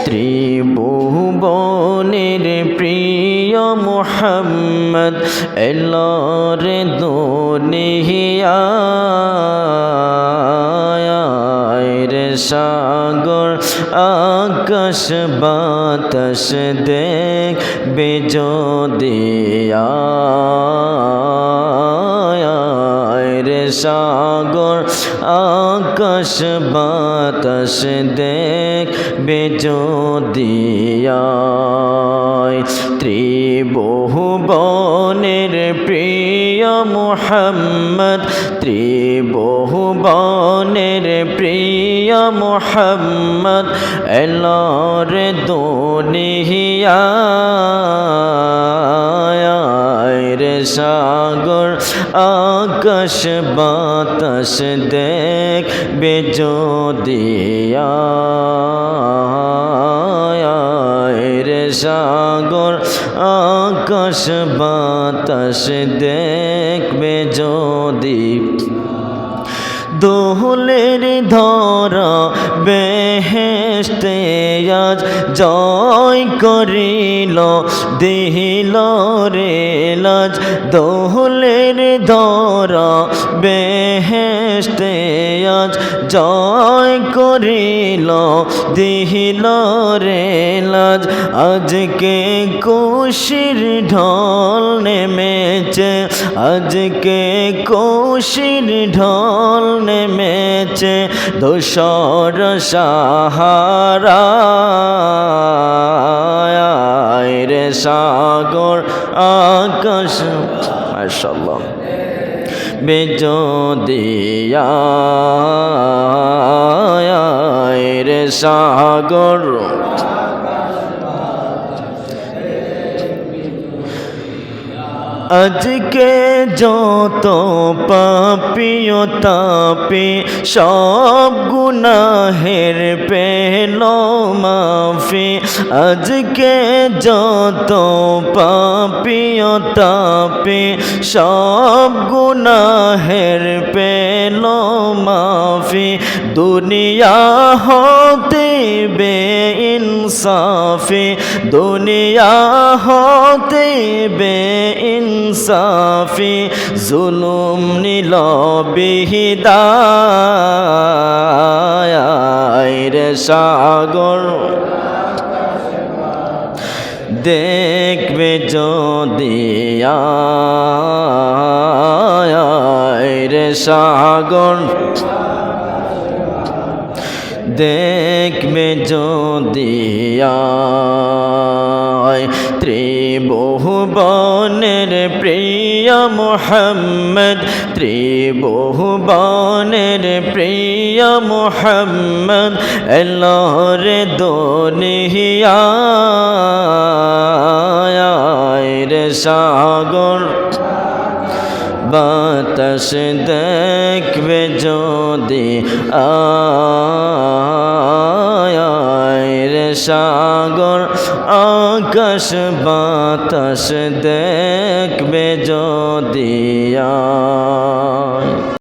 ত্রিভুবনের প্রিয় মুহাম্মদ এলো রে দুনিয়ায় রে সাগর আকাশ বাতাস দেখবে যদি রে সাগর আকাশ বাতাস দেখবে যদি ত্রিভুবনের প্রিয় মুহাম্মদ ত্রিভুবনের প্রিয় মুহাম্মদ এলো রে দুনিয়ায় রে সাগর আকাশ বাতাস দেখবে যদি রে সাগর আকাশ বাতাস দেখবে যদি দোলের ধরা বেহেশতে আজ জয় করিল দিল রে লাজ দোলের ধরা বেহেশতে আজ জয় করিল দিল রে লাজ আজকে খুশির ঢল নেমেছে আজকে খুশির ঢল নেমেছে দোসর সাহারা রে সাগর আকাশ মাশাআল্লাহ বেজদিয়া রে সাগর আজকে যত পাপিও তাপি সব গুনাহের পেল মাফি আজকে যত পাপিও তাপি সব গুনাহের পেল মাফি দুনিয়া হতে বেইনসাফি দুনিয়া হতে ইনসাফি জুলুম নিল বিহিদায় রে সাগর দেখবে যদি রে সাগর দেখবে যদি ত্রিভুবনের প্রিয় মুহাম্মদ ত্রিভুবনের প্রিয় মুহাম্মদ এলো রে দুনিয়ায় রে সাগর বাতাস দেখবে যদি রে সাগর আকাশ বাতাস দেখবে যদি